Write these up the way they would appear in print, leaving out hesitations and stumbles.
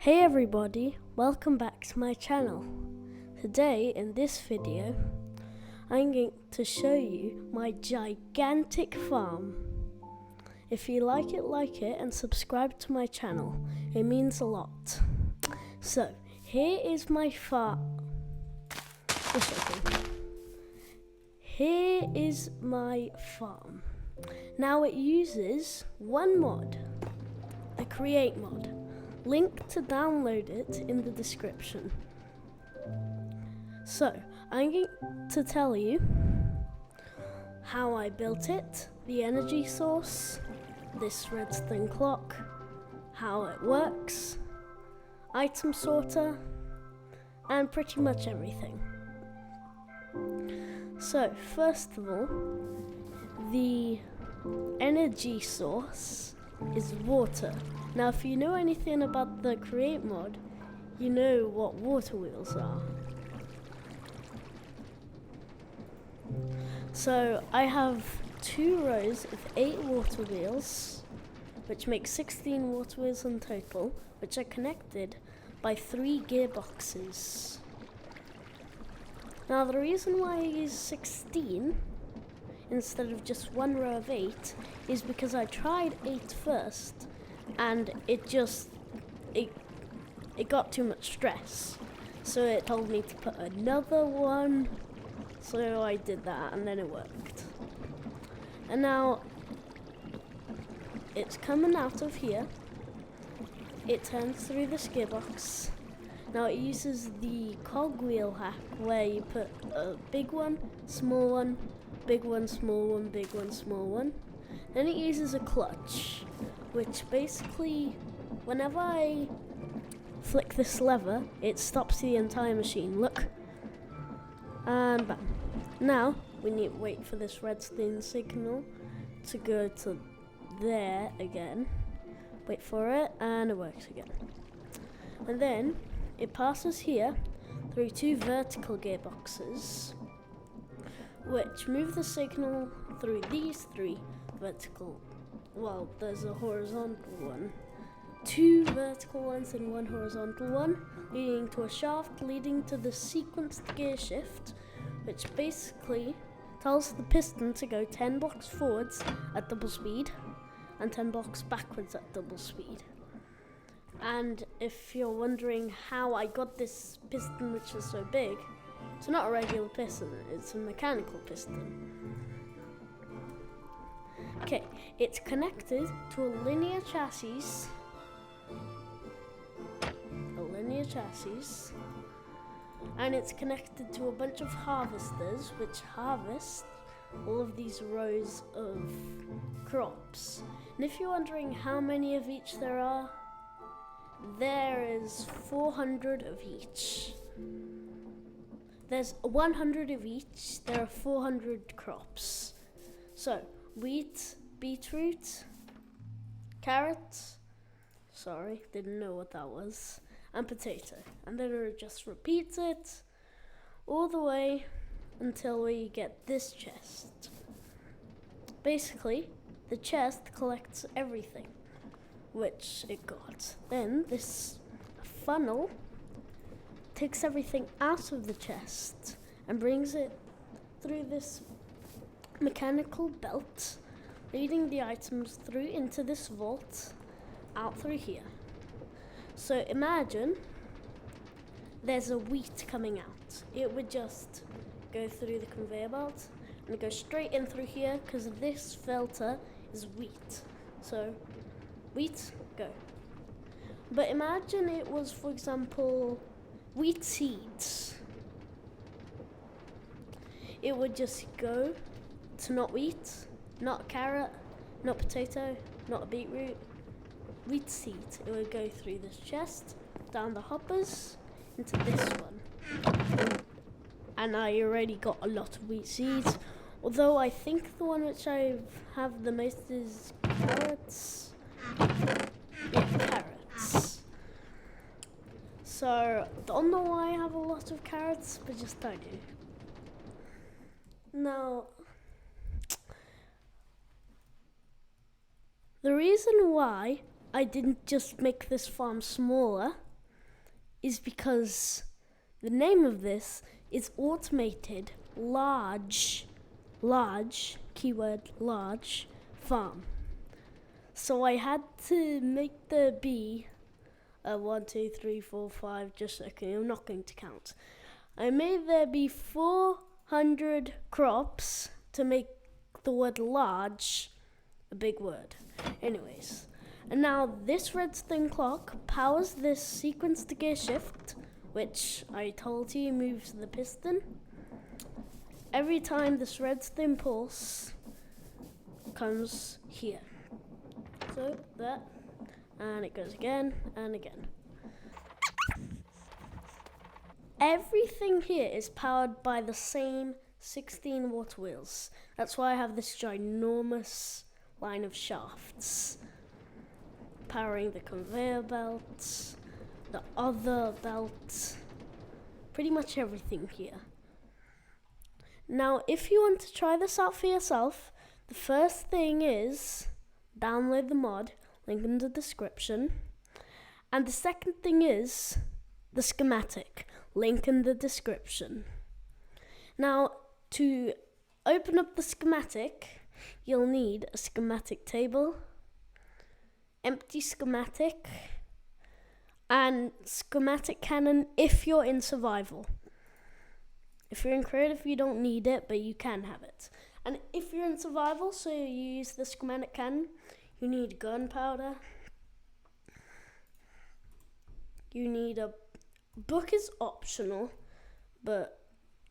Hey everybody, welcome back to my channel. Today in this video, I'm going to show you my gigantic farm. If you like it and subscribe to my channel, it means a lot. So, here is my farm. Here is my farm. Now it uses one mod, the create mod. Link to download it in the description. So, I'm going to tell you how I built it, the energy source, this redstone clock, how it works, item sorter, and pretty much everything. So, first of all, the energy source is water. Now, if you know anything about the create mod, you know what water wheels are. So I have 2 rows of 8 water wheels, which makes 16 water wheels in total, which are connected by 3 gearboxes. Now, the reason why I use 16 instead of just 1 row of 8 is because I tried 8 first, and it got too much stress. So it told me to put another one. So I did that and then it worked. And now it's coming out of here. It turns through this gearbox. Now it uses the cogwheel hack where you put a big one, small one, big one, small one, big one, small one. Then it uses a clutch, which basically, whenever I flick this lever, it stops the entire machine. Look. And bam. Now, we need to wait for this redstone signal to go to there again. Wait for it, and it works again. And then, it passes here through 2 vertical gearboxes, which move the signal through these 3 vertical. Well, there's a horizontal one. 2 vertical ones and 1 horizontal one, leading to a shaft leading to the sequenced gear shift, which basically tells the piston to go 10 blocks forwards at double speed and 10 blocks backwards at double speed. And if you're wondering how I got this piston which is so big, it's not a regular piston, it's a mechanical piston. Okay, it's connected to a linear chassis. And it's connected to a bunch of harvesters which harvest all of these rows of crops. And if you're wondering how many of each there are, there is 400 of each. There's 100 of each, there are 400 crops. So, wheat, beetroot, carrots, didn't know what that was, and potato. And then it just repeats it all the way until we get this chest. Basically, the chest collects everything, which it got. Then this funnel takes everything out of the chest and brings it through this mechanical belt, leading the items through into this vault, out through here. So imagine there's a wheat coming out. It would just go through the conveyor belt and go straight in through here because this filter is wheat. So wheat, go. But imagine it was, for example, wheat seeds. It would just go to not wheat, not carrot, not potato, not beetroot, wheat seeds. It would go through this chest, down the hoppers, into this one. And I already got a lot of wheat seeds, although I think the one which I have the most is carrots. Yeah, carrots. So, don't know why I have a lot of carrots, but just I do. Now, the reason why I didn't just make this farm smaller is because the name of this is automated large, keyword large, farm. So I had to make the B 1, 2, 3, 4, 5, just okay, I'm not going to count. I made there be 400 crops to make the word large a big word. Anyways, and now this redstone clock powers this sequence to gear shift, which I told you moves the piston. Every time this redstone pulse comes here. So that, and it goes again and again. Everything here is powered by the same 16 water wheels. That's why I have this ginormous line of shafts powering the conveyor belts, the other belts, pretty much everything here. Now, if you want to try this out for yourself, the first thing is download the mod, link in the description. And the second thing is the schematic, link in the description. Now, to open up the schematic, you'll need a schematic table, empty schematic, and schematic cannon if you're in survival. If you're in creative, you don't need it, but you can have it. And if you're in survival, so you use the schematic cannon, you need gunpowder. You need a book is optional, but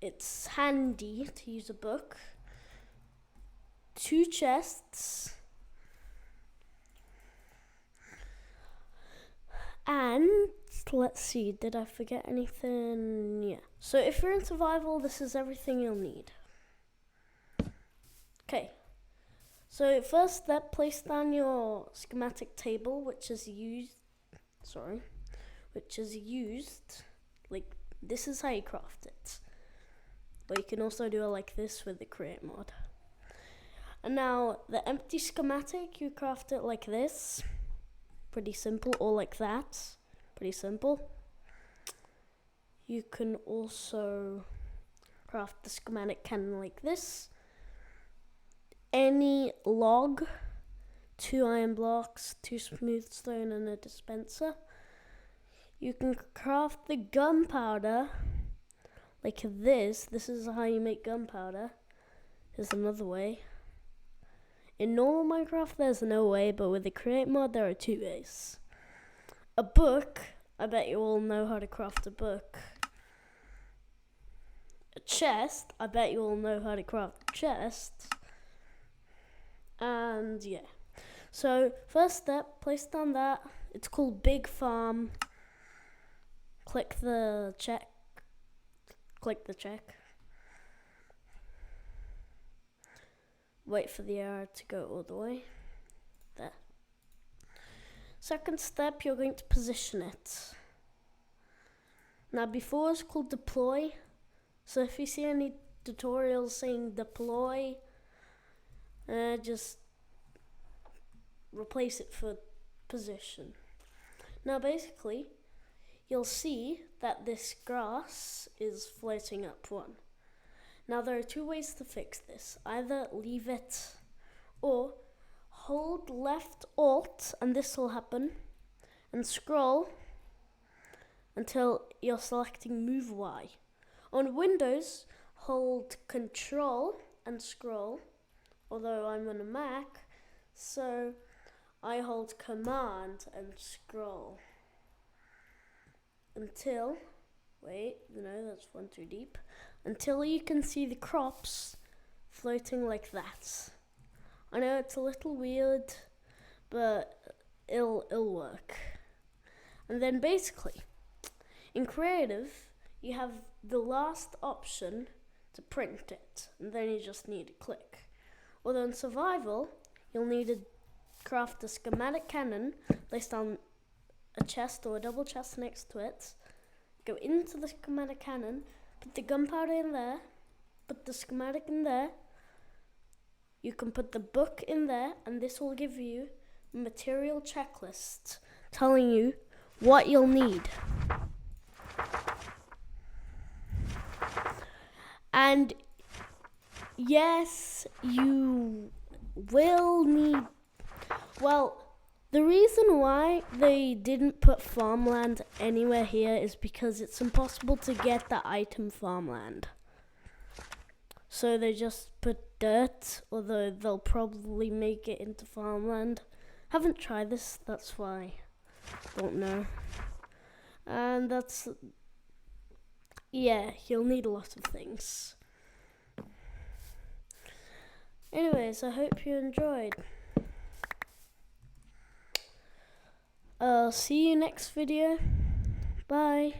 it's handy to use a book. 2 chests. And let's see, did I forget anything? Yeah. So if you're in survival, this is everything you'll need. Okay. So first step, place down your schematic table, which is used, like this is how you craft it. But you can also do it like this with the create mod. And now the empty schematic, you craft it like this. Pretty simple, or like that. Pretty simple. You can also craft the schematic cannon like this. Any log, 2 iron blocks, 2 smooth stone, and a dispenser. You can craft the gunpowder like this. This is how you make gunpowder. Here's another way. In normal Minecraft, there's no way, but with the create mod, there are 2 ways. A book, I bet you all know how to craft a book. A chest, I bet you all know how to craft a chest. And yeah. So, first step, place down that. It's called Big Farm. Click the check. Wait for the arrow to go all the way. There. Second step, you're going to position it. Now before it's called deploy. So if you see any tutorials saying deploy, just replace it for position. Now basically, you'll see that this grass is floating up 1. Now there are 2 ways to fix this. Either leave it or hold left Alt, and this will happen, and scroll until you're selecting Move Y. On Windows, hold Control and scroll, although I'm on a Mac, so I hold Command and scroll until, that's 1 too deep, until you can see the crops floating like that. I know it's a little weird, but it'll work. And then basically, in creative, you have the last option to print it, and then you just need to click. Although in survival, you'll need to craft a schematic cannon, place down a chest or a double chest next to it, go into the schematic cannon, put the gunpowder in there, put the schematic in there, you can put the book in there, and this will give you a material checklist telling you what you'll need. And yes, you will need, well, the reason why they didn't put farmland anywhere here is because it's impossible to get the item farmland. So they just put dirt, although they'll probably make it into farmland. Haven't tried this, that's why. Don't know. And that's, yeah, you'll need a lot of things. Anyways, I hope you enjoyed. I'll see you next video. Bye.